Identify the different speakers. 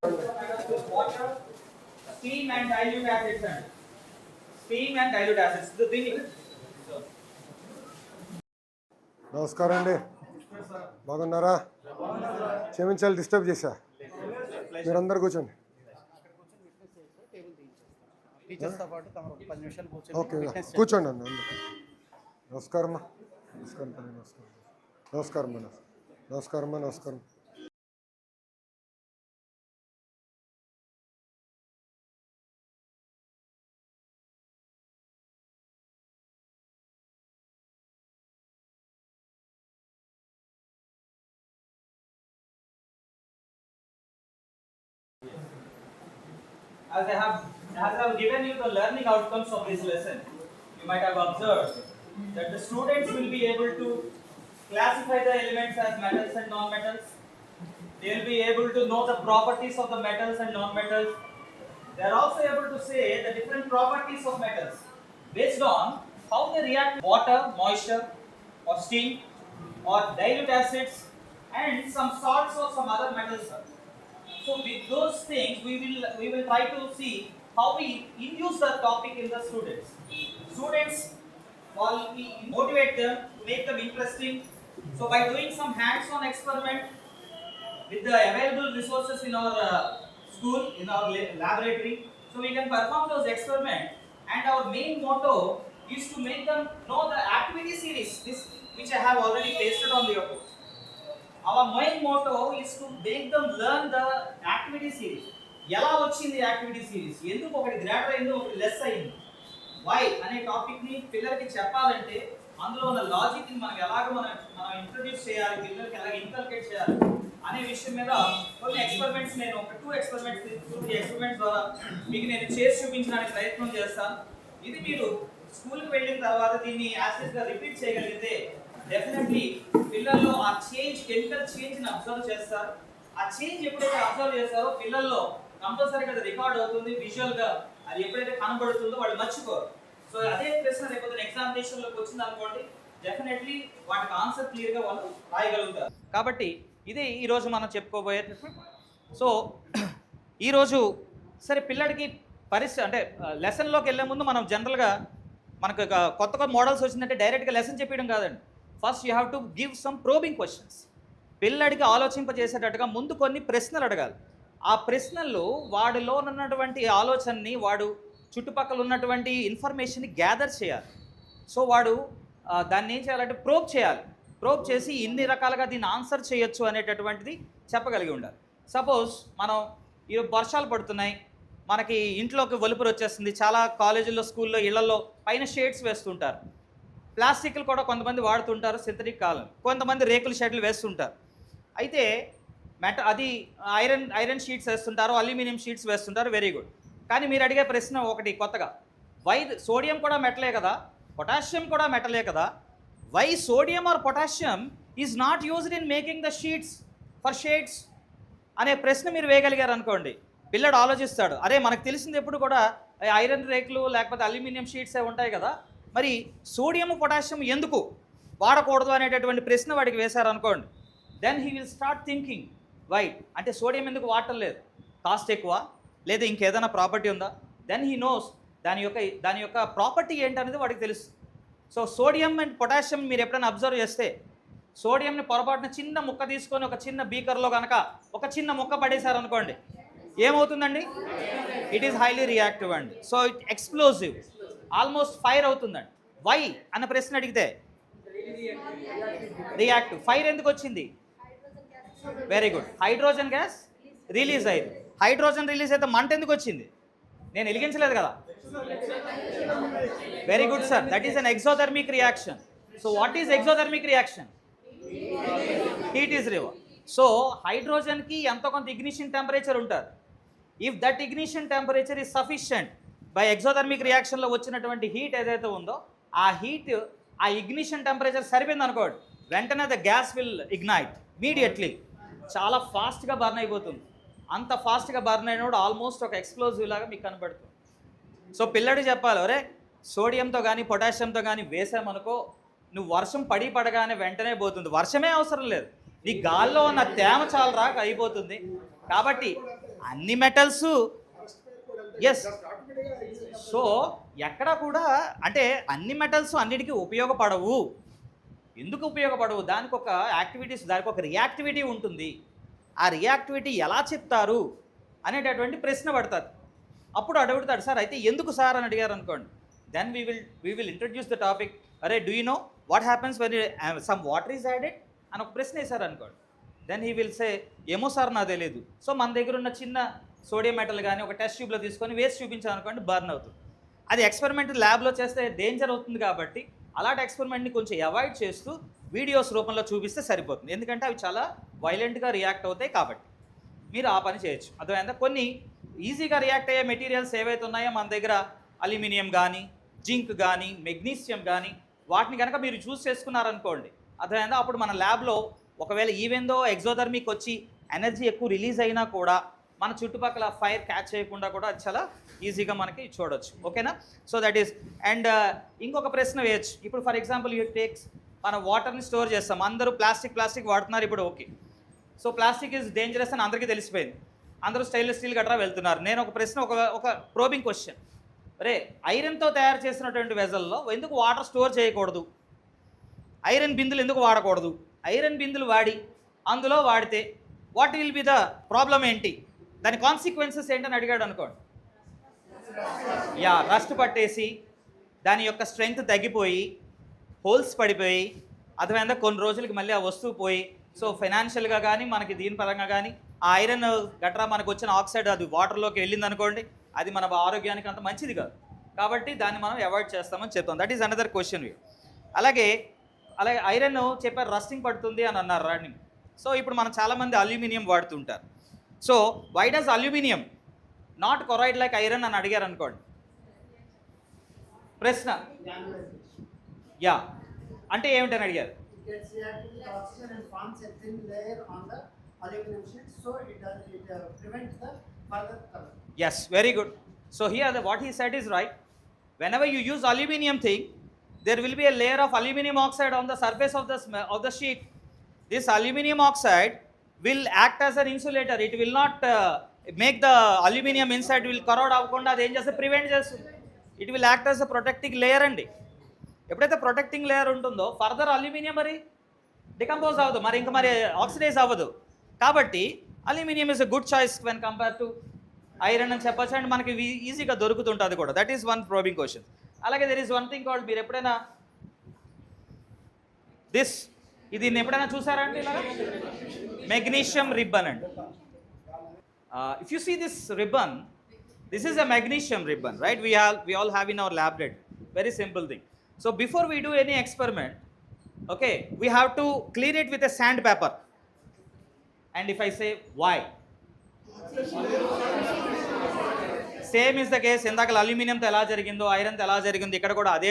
Speaker 1: Water, steam and dilute acids and steam and dilute acids.
Speaker 2: నమస్కారం అండి, బాగున్నారా? క్షమించాలి డిస్టర్బ్ చేశా. మీరందరూ కూర్చోండి. ఓకే, కూర్చోండి అండి అందరూ. నమస్కారం నమస్కారం నమస్కారం నమస్కారం నమస్కారం నమస్కారం.
Speaker 1: As I have given you the learning outcomes of this lesson, you might have observed that the students will be able to classify the elements as metals and non-metals. They will be able to know the properties of the metals and non-metals. They are also able to say the different properties of metals based on how they react with water, moisture, or steam, or dilute acids, and some salts or some other metals. So with those things, we will try to see how we induce the topic in the students. Students, while we motivate them to make them interesting. So by doing some hands-on experiment with the available resources in our school, in our laboratory, so we can perform those experiments. And our main motto is to make them know the activity series, this which I have already pasted on your book. Our main motto is to make them learn the activity series. ఎలా వచ్చింది activity series, ఎందుకు ఒకటి greater అయింది ఒకటి less అయింది, why అనే topic ని పిల్లలకి చెప్పాలంటే అందులో ఉన్న లాజిక్ ని మనకి ఎలాగ మనం ఇంట్రడ్యూస్ చేయాలి, పిల్లలకి ఎలాగ ఇన్కల్కేట్ చేయాలి అనే విషయం మీద కొన్ని ఎక్స్పెరిమెంట్స్, నేను ఒక 2 ఎక్స్పెరిమెంట్స్ ద్వారా మీకు నేను చేసి చూపించడానికి ప్రయత్నం చేస్తాను. ఇది మీరు స్కూల్కి వెళ్ళిన తర్వాత దీన్ని యాసిడ్ గా రిపీట్ చేయగలిగితే డెఫినెట్లీ పిల్లల్లో ఆ చేంజ్, కెమికల్ చేంజ్ ని అబ్జర్వ్ చేస్తారు. ఆ చేంజ్ ఎప్పుడైతే అబ్జర్వ్ చేస్తారో పిల్లల్లో కంపల్సరీగా అది రికార్డ్ అవుతుంది, విజువల్ గా అది ఎప్పుడైతే కనబడుతుందో వాళ్ళు మర్చిపోరు. సో అదే ప్రశ్న రేపు ఎగ్జామినేషన్ లోకి వచ్చింది అనుకోండి, డెఫినెట్లీ వాటికి ఆన్సర్ క్లియర్ గా వాళ్ళు రాయగలుగుతారు. కాబట్టి ఇది ఈరోజు మనం చెప్పుకోబోయే. సో ఈరోజు సరే పిల్లడికి అంటే లెసన్లోకి వెళ్ళే ముందు మనం జనరల్గా మనకు కొత్త మోడల్స్ వచ్చిందంటే డైరెక్ట్గా లెసన్ చెప్పడం కాదండి. First you have to give some probing questions. పిల్లడికి ఆలోచింపజేసేటట్టుగా ముందు కొన్ని ప్రశ్నలు అడగాలి. ఆ ప్రశ్నలు వాడిలో ఉన్నటువంటి ఆలోచనని, వాడు చుట్టుపక్కల ఉన్నటువంటి ఇన్ఫర్మేషన్ని గ్యాదర్ చేయాలి. సో వాడు దాన్ని ఏం చేయాలంటే ప్రోబ్ చేయాలి. ప్రోబ్ చేసి ఇన్ని రకాలుగా దీన్ని ఆన్సర్ చేయొచ్చు అనేటటువంటిది చెప్పగలిగి ఉండాలి. సపోజ్ మనం ఈ వర్షాలు పడుతున్నాయి, మనకి ఇంట్లోకి వెలుపురు వచ్చేస్తుంది. చాలా కాలేజీల్లో, స్కూల్లో, ఇళ్లలో పైన షేడ్స్ వేస్తుంటారు. ప్లాస్టిక్లు కూడా కొంతమంది వాడుతుంటారు, సింథటిక్ కాలం, కొంతమంది రేకుల షెడ్లు వేస్తుంటారు. అయితే అది ఐరన్ షీట్స్ వేస్తుంటారు, అల్యూమినియం షీట్స్ వేస్తుంటారు, వెరీ గుడ్. కానీ మీరు అడిగే ప్రశ్న ఒకటి కొత్తగా, వై సోడియం కూడా మెటలే కదా, పొటాషియం కూడా మెటలే కదా, why sodium or potassium is not used in making the sheets for shades అనే ప్రశ్న మీరు వేయగలిగారు అనుకోండి, పిల్లడు ఆలోచిస్తాడు. అరే మనకు తెలిసింది ఎప్పుడు కూడా ఐరన్ రేకులు లేకపోతే అల్యూమినియం షీట్సే ఉంటాయి కదా, మరి సోడియం పొటాషియం ఎందుకు వాడకూడదు అనేటటువంటి ప్రశ్న వాడికి వేశారనుకోండి, then he will start thinking why, అంటే సోడియం ఎందుకు వాడటం లేదు, కాస్ట్ ఎక్కువ లేదా ఇంకేదైనా ప్రాపర్టీ ఉందా, దెన్ హీ నోస్ దాని యొక్క ప్రాపర్టీ ఏంటనేది వాడికి తెలుసు. సో సోడియం అండ్ పొటాషియం మీరు ఎప్పుడైనా అబ్జర్వ్ చేస్తే, సోడియంని పొరపాటున చిన్న ముక్క తీసుకొని ఒక చిన్న బీకర్లో కనుక ఒక చిన్న ముక్క పడేశారనుకోండి, ఏమవుతుందండి? ఇట్ ఈస్ హైలీ రియాక్టివ్ అండి. So it explosive, almost fire అవుతుందండి. వై అన్న ప్రశ్న అడిగితే రియాక్టివ్. ఫైర్ ఎందుకు వచ్చింది? Very good, hydrogen gas release అయింది. హైడ్రోజన్ రిలీజ్ అయితే మంట ఎందుకు వచ్చింది? నేను వెలిగించలేదు కదా. Very good sir, that is an exothermic reaction. So what is exothermic reaction? Heat is river. సో హైడ్రోజన్కి ఎంతో కొంత ఇగ్నిషన్ టెంపరేచర్ ఉంటుంది. If that ignition temperature is sufficient, by ఎక్సోథర్మిక్ రియాక్షన్లో వచ్చినటువంటి హీట్ ఏదైతే ఉందో ఆ హీట్, ఆ ఇగ్నిషన్ టెంపరేచర్ సరిపోయింది అనుకోండి, వెంటనే the gas will ignite immediately, చాలా ఫాస్ట్గా బర్న్ అయిపోతుంది. అంత ఫాస్ట్గా బర్న్ అయినప్పుడు ఆల్మోస్ట్ ఒక ఎక్స్ప్లోజివ్ లాగా మీకు కనబడుతుంది. సో పిల్లడికి చెప్పాలి, ఒరే సోడియంతో కానీ పొటాషియంతో కానీ వేసామనుకో, నువ్వు వర్షం పడగానే వెంటనే పోతుంది, వర్షమే అవసరం లేదు, నీ గాల్లో ఉన్న తేమ చాలా రాక అయిపోతుంది. కాబట్టి అన్ని మెటల్స్ ఎస్. సో ఎక్కడ కూడా అంటే అన్ని మెటల్స్ అన్నిటికీ ఉపయోగపడవు. ఎందుకు ఉపయోగపడవు? దానికి ఒక యాక్టివిటీస్, దానికి ఒక రియాక్టివిటీ ఉంటుంది. ఆ రియాక్టివిటీ ఎలా చెప్తారు అనేటటువంటి ప్రశ్న పడుతుంది. అప్పుడు అడుగుతాడు, సార్ అయితే ఎందుకు సార్ అని అడిగారు అనుకోండి, then we will introduce the topic. అరే do you know what happens when some water is added అని ఒక ప్రశ్న వేశారు అనుకోండి, దెన్ హీ విల్ సే ఏమో సార్ నాకు తెలియదు. సో మన దగ్గర ఉన్న చిన్న సోడియం మెటల్ కానీ ఒక టెస్ట్ ట్యూబ్లో తీసుకొని వేసి చూపించాను అనుకోండి, బర్న్ అవుతుంది. అది ఎక్స్పెరిమెంట్ ల్యాబ్లో చేస్తే డేంజర్ అవుతుంది కాబట్టి అలాంటి ఎక్స్పెరిమెంట్ని కొంచెం అవాయిడ్ చేస్తూ వీడియోస్ రూపంలో చూపిస్తే సరిపోతుంది. ఎందుకంటే అవి చాలా వైలెంట్గా రియాక్ట్ అవుతాయి కాబట్టి మీరు ఆ పని చేయొచ్చు. అర్థమైందా? కొన్ని ఈజీగా రియాక్ట్ అయ్యే మెటీరియల్స్ ఏవైతే ఉన్నాయో మన దగ్గర అల్యూమినియం కానీ, జింక్ కానీ, మెగ్నీషియం కానీ, వాటిని కనుక మీరు చూస్ చేసుకున్నారనుకోండి, అర్థమైందా? అప్పుడు మన ల్యాబ్లో ఒకవేళ ఈవెందో ఎగ్జోథర్మిక్ వచ్చి ఎనర్జీ ఎక్కువ రిలీజ్ అయినా కూడా మన చుట్టుపక్కల ఫైర్ క్యాచ్ చేయకుండా కూడా అది చాలా ఈజీగా మనకి చూడొచ్చు. ఓకేనా? So that is. అండ్ ఇంకొక ప్రశ్న వేయచ్చు. ఇప్పుడు ఫర్ ఎగ్జాంపుల్ యూ టేక్స్, మనం వాటర్ని స్టోర్ చేస్తాం. అందరూ ప్లాస్టిక్ వాడుతున్నారు ఇప్పుడు, okay. So plastic is dangerous అని అందరికీ తెలిసిపోయింది. అందరూ స్టెయిన్లెస్ స్టీల్ గట్రా వెళ్తున్నారు. నేను ఒక ప్రశ్న, ఒక ప్రోబింగ్ క్వశ్చన్, రే ఐరన్తో తయారు చేసినటువంటి వెజల్లో ఎందుకు వాటర్ స్టోర్ చేయకూడదు? ఐరన్ బిందులు ఎందుకు వాడకూడదు? ఐరన్ బిందులు వాడి అందులో వాడితే what will be the problem ఏంటి, దాని కాన్సిక్వెన్సెస్ ఏంటని అడిగాడు అనుకోండి. యా, రస్ట్ పట్టేసి దాని యొక్క స్ట్రెంగ్త్ తగ్గిపోయి హోల్స్ పడిపోయి, అర్థమైందా, కొన్ని రోజులకి మళ్ళీ ఆ వస్తువు పోయి, సో ఫైనాన్షియల్గా కానీ మనకి దీని పరంగా కానీ ఆ ఐరన్ గట్రా మనకు వచ్చిన ఆక్సైడ్ అది వాటర్లోకి వెళ్ళింది అనుకోండి, అది మన ఆరోగ్యానికి అంత మంచిది కాదు. కాబట్టి దాన్ని మనం అవాయిడ్ చేస్తామని చెప్తాం. That is another question. అలాగే ఐరన్ చెప్పారు రస్టింగ్ పడుతుంది అని అన్నారు, రన్నింగ్. సో ఇప్పుడు మనం చాలామంది అల్యూమినియం వాడుతుంటారు. So why does aluminium not corrode like iron అని అడిగారు అనుకోండి ప్రశ్న. యా అంటే ఏమిటని అడిగారు. Yes, very good. So here what he said is right. Whenever you use aluminium thing, there will be a layer of aluminium oxide on the surface of the sheet. This aluminium oxide will act as an insulator. It will not make the aluminium inside will corrode avukunda adi em chesthe prevent chestundi. It will act as a protecting layer andi. ఎప్పుడైతే protecting layer ఉంటుందో further aluminium మరి decompose అవ్వదు, మరి ఇంకా మరి oxidize అవ్వదు. కాబట్టి aluminium is a good choice when compare to iron అని చెప్పచ్చు. అండ్ మనకి ఈజీగా దొరుకుతుంటుంది కూడా. That is one probing question. అలాగే there is one thing called, మీరు ఎప్పుడైనా దీన్ని ఎప్పుడైనా చూసారా అండి ఇలాగా? మెగ్నీషియం రిబ్బన్ అండి. If you see this ribbon, this is a magnesium ribbon, right? we all have in our laboratory. Very simple thing. So before we do any experiment, okay, we have to clean it with a sandpaper. And if I say why? Same is the case. ఇందాక అల్యూమినియంతో ఎలా జరిగిందో ఐరన్తో ఎలా జరిగిందో ఇక్కడ కూడా అదే